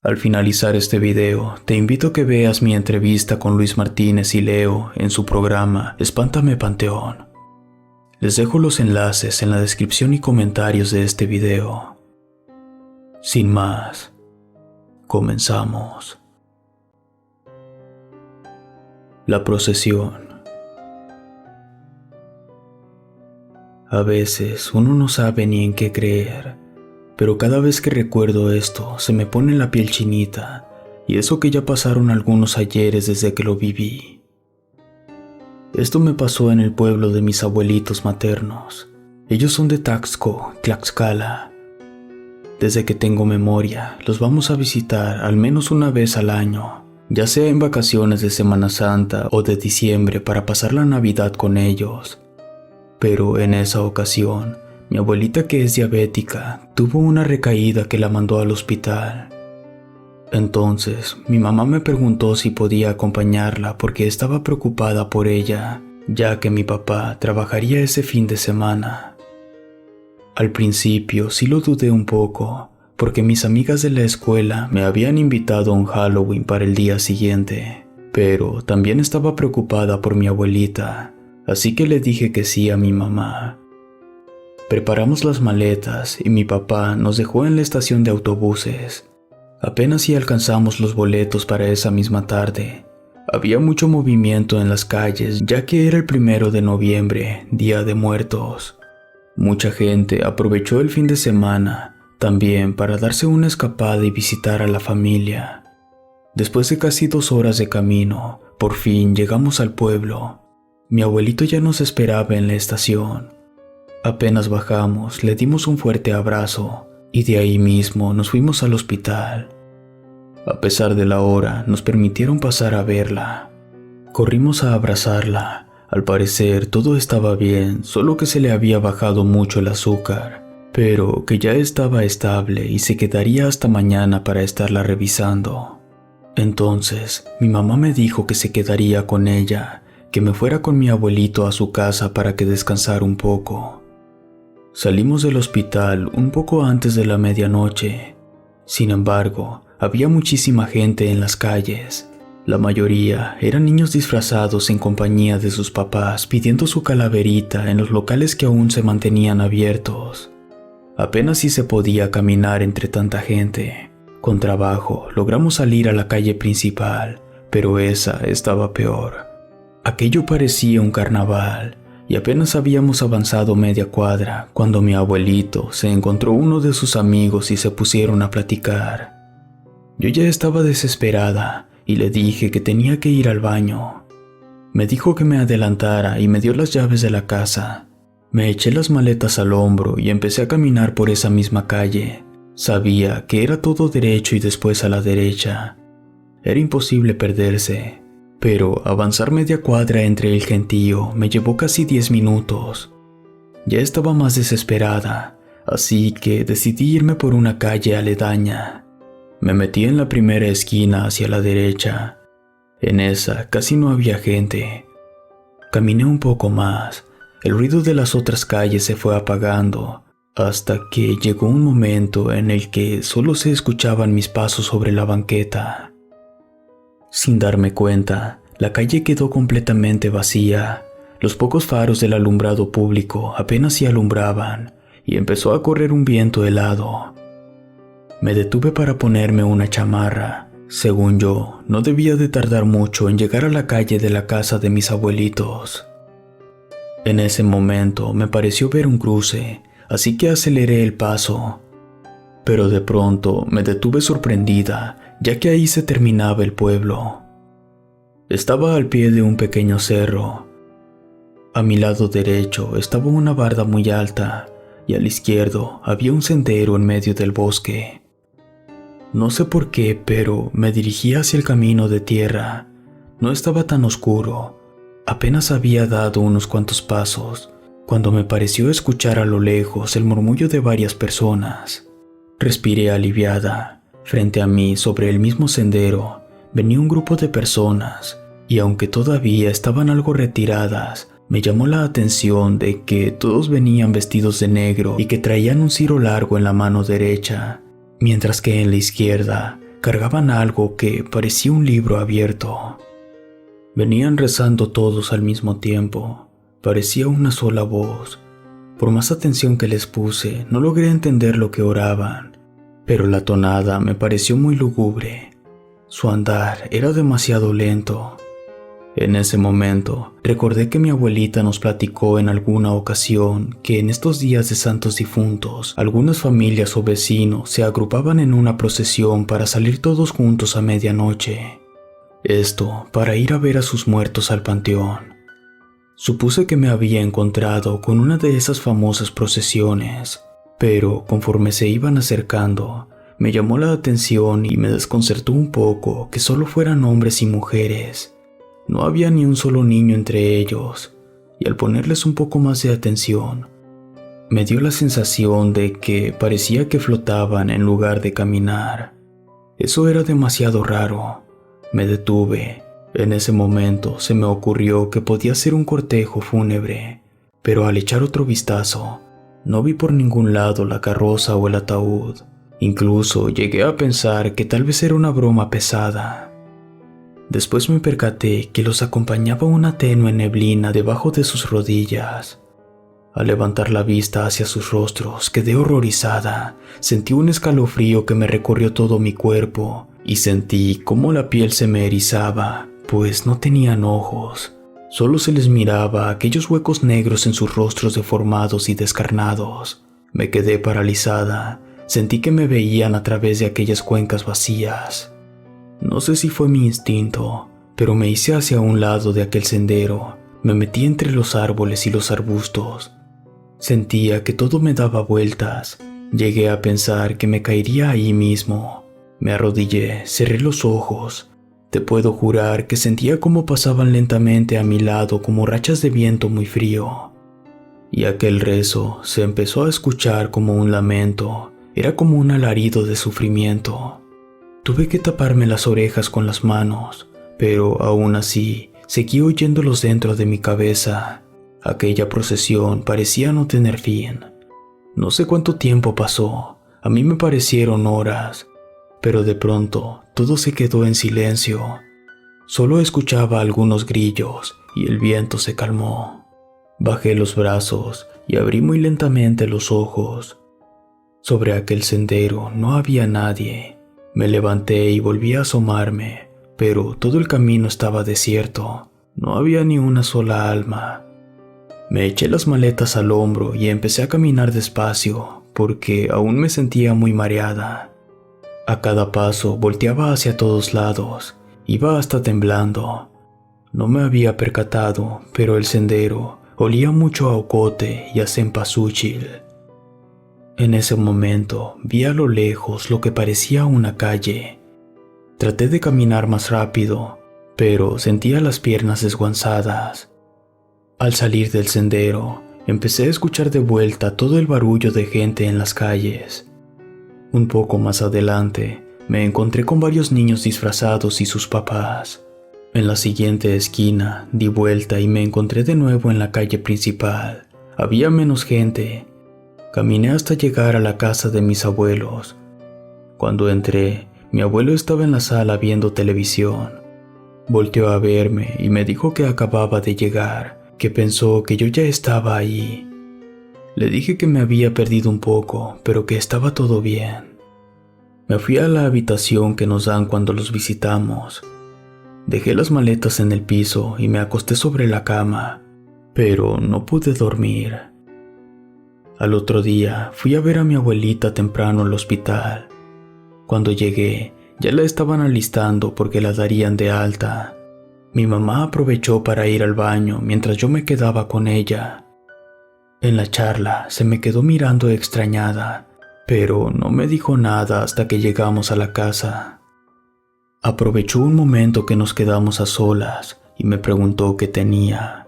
Al finalizar este video, te invito a que veas mi entrevista con Luis Martínez y Leo en su programa Espántame Panteón. Les dejo los enlaces en la descripción y comentarios de este video. Sin más, comenzamos. La procesión. A veces uno no sabe ni en qué creer, pero cada vez que recuerdo esto se me pone la piel chinita, y eso que ya pasaron algunos ayeres desde que lo viví. Esto me pasó en el pueblo de mis abuelitos maternos. Ellos son de Taxco, Tlaxcala. Desde que tengo memoria, los vamos a visitar al menos una vez al año, ya sea en vacaciones de Semana Santa o de diciembre para pasar la Navidad con ellos. Pero en esa ocasión, mi abuelita, que es diabética, tuvo una recaída que la mandó al hospital. Entonces, mi mamá me preguntó si podía acompañarla porque estaba preocupada por ella, ya que mi papá trabajaría ese fin de semana. Al principio sí lo dudé un poco, porque mis amigas de la escuela me habían invitado a un Halloween para el día siguiente, pero también estaba preocupada por mi abuelita, así que le dije que sí a mi mamá. Preparamos las maletas y mi papá nos dejó en la estación de autobuses. Apenas si alcanzamos los boletos para esa misma tarde. Había mucho movimiento en las calles, ya que era el 1 de noviembre, Día de Muertos. Mucha gente aprovechó el fin de semana también para darse una escapada y visitar a la familia. Después de casi 2 horas de camino, por fin llegamos al pueblo. Mi abuelito ya nos esperaba en la estación. Apenas bajamos, le dimos un fuerte abrazo y de ahí mismo nos fuimos al hospital. A pesar de la hora, nos permitieron pasar a verla. Corrimos a abrazarla. Al parecer todo estaba bien, solo que se le había bajado mucho el azúcar, pero que ya estaba estable y se quedaría hasta mañana para estarla revisando. Entonces, mi mamá me dijo que se quedaría con ella, que me fuera con mi abuelito a su casa para que descansara un poco. Salimos del hospital un poco antes de la medianoche. Sin embargo, había muchísima gente en las calles. La mayoría eran niños disfrazados en compañía de sus papás pidiendo su calaverita en los locales que aún se mantenían abiertos. Apenas si se podía caminar entre tanta gente. Con trabajo logramos salir a la calle principal, pero esa estaba peor. Aquello parecía un carnaval. Y apenas habíamos avanzado media cuadra cuando mi abuelito se encontró uno de sus amigos y se pusieron a platicar. Yo ya estaba desesperada y le dije que tenía que ir al baño. Me dijo que me adelantara y me dio las llaves de la casa. Me eché las maletas al hombro y empecé a caminar por esa misma calle. Sabía que era todo derecho y después a la derecha. Era imposible perderse. Pero avanzar media cuadra entre el gentío me llevó casi 10 minutos. Ya estaba más desesperada, así que decidí irme por una calle aledaña. Me metí en la primera esquina hacia la derecha. En esa casi no había gente. Caminé un poco más. El ruido de las otras calles se fue apagando, hasta que llegó un momento en el que solo se escuchaban mis pasos sobre la banqueta. Sin darme cuenta, la calle quedó completamente vacía. Los pocos faros del alumbrado público apenas se alumbraban y empezó a correr un viento helado. Me detuve para ponerme una chamarra. Según yo, no debía de tardar mucho en llegar a la calle de la casa de mis abuelitos. En ese momento me pareció ver un cruce, así que aceleré el paso. Pero de pronto me detuve sorprendida, ya que ahí se terminaba el pueblo. Estaba al pie de un pequeño cerro. A mi lado derecho estaba una barda muy alta y al izquierdo había un sendero en medio del bosque. No sé por qué, pero me dirigí hacia el camino de tierra. No estaba tan oscuro. Apenas había dado unos cuantos pasos cuando me pareció escuchar a lo lejos el murmullo de varias personas. Respiré aliviada. Frente a mí, sobre el mismo sendero, venía un grupo de personas, y aunque todavía estaban algo retiradas, me llamó la atención de que todos venían vestidos de negro y que traían un ciro largo en la mano derecha, mientras que en la izquierda cargaban algo que parecía un libro abierto. Venían rezando todos al mismo tiempo. Parecía una sola voz. Por más atención que les puse, no logré entender lo que oraban, pero la tonada me pareció muy lúgubre. Su andar era demasiado lento. En ese momento, recordé que mi abuelita nos platicó en alguna ocasión que en estos días de santos difuntos, algunas familias o vecinos se agrupaban en una procesión para salir todos juntos a medianoche. Esto para ir a ver a sus muertos al panteón. Supuse que me había encontrado con una de esas famosas procesiones, pero conforme se iban acercando, me llamó la atención y me desconcertó un poco que solo fueran hombres y mujeres. No había ni un solo niño entre ellos, y al ponerles un poco más de atención, me dio la sensación de que parecía que flotaban en lugar de caminar. Eso era demasiado raro. Me detuve. En ese momento se me ocurrió que podía ser un cortejo fúnebre, pero al echar otro vistazo, no vi por ningún lado la carroza o el ataúd. Incluso llegué a pensar que tal vez era una broma pesada. Después me percaté que los acompañaba una tenue neblina debajo de sus rodillas. Al levantar la vista hacia sus rostros, quedé horrorizada. Sentí un escalofrío que me recorrió todo mi cuerpo y sentí cómo la piel se me erizaba, pues no tenían ojos. Solo se les miraba aquellos huecos negros en sus rostros deformados y descarnados. Me quedé paralizada. Sentí que me veían a través de aquellas cuencas vacías. No sé si fue mi instinto, pero me hice hacia un lado de aquel sendero. Me metí entre los árboles y los arbustos. Sentía que todo me daba vueltas. Llegué a pensar que me caería ahí mismo. Me arrodillé, cerré los ojos. Te puedo jurar que sentía cómo pasaban lentamente a mi lado como rachas de viento muy frío. Y aquel rezo se empezó a escuchar como un lamento. Era como un alarido de sufrimiento. Tuve que taparme las orejas con las manos, pero aún así seguí oyéndolos dentro de mi cabeza. Aquella procesión parecía no tener fin. No sé cuánto tiempo pasó, a mí me parecieron horas, pero de pronto todo se quedó en silencio. Solo escuchaba algunos grillos y el viento se calmó. Bajé los brazos y abrí muy lentamente los ojos. Sobre aquel sendero no había nadie. Me levanté y volví a asomarme, pero todo el camino estaba desierto. No había ni una sola alma. Me eché las maletas al hombro y empecé a caminar despacio, porque aún me sentía muy mareada. A cada paso volteaba hacia todos lados, iba hasta temblando. No me había percatado, pero el sendero olía mucho a ocote y a cempasúchil. En ese momento vi a lo lejos lo que parecía una calle. Traté de caminar más rápido, pero sentía las piernas desguanzadas. Al salir del sendero, empecé a escuchar de vuelta todo el barullo de gente en las calles. Un poco más adelante, me encontré con varios niños disfrazados y sus papás. En la siguiente esquina, di vuelta y me encontré de nuevo en la calle principal. Había menos gente. Caminé hasta llegar a la casa de mis abuelos. Cuando entré, mi abuelo estaba en la sala viendo televisión. Volteó a verme y me dijo que acababa de llegar, que pensó que yo ya estaba ahí. Le dije que me había perdido un poco, pero que estaba todo bien. Me fui a la habitación que nos dan cuando los visitamos. Dejé las maletas en el piso y me acosté sobre la cama, pero no pude dormir. Al otro día fui a ver a mi abuelita temprano al hospital. Cuando llegué, ya la estaban alistando porque la darían de alta. Mi mamá aprovechó para ir al baño mientras yo me quedaba con ella. En la charla se me quedó mirando extrañada, pero no me dijo nada hasta que llegamos a la casa. Aprovechó un momento que nos quedamos a solas y me preguntó qué tenía.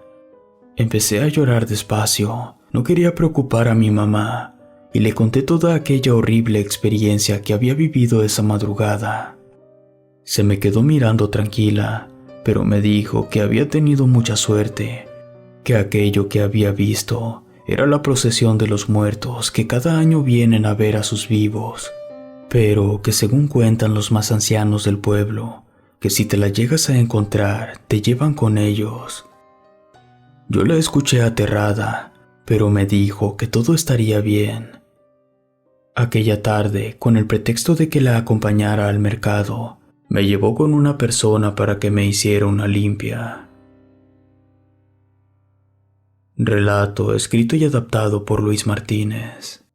Empecé a llorar despacio. No quería preocupar a mi mamá y le conté toda aquella horrible experiencia que había vivido esa madrugada. Se me quedó mirando tranquila, pero me dijo que había tenido mucha suerte, que aquello que había visto era la procesión de los muertos que cada año vienen a ver a sus vivos. pero que según cuentan los más ancianos del pueblo, que si te la llegas a encontrar, te llevan con ellos. Yo la escuché aterrada, pero me dijo que todo estaría bien. Aquella tarde, con el pretexto de que la acompañara al mercado, me llevó con una persona para que me hiciera una limpia. Relato escrito y adaptado por Luis Martínez.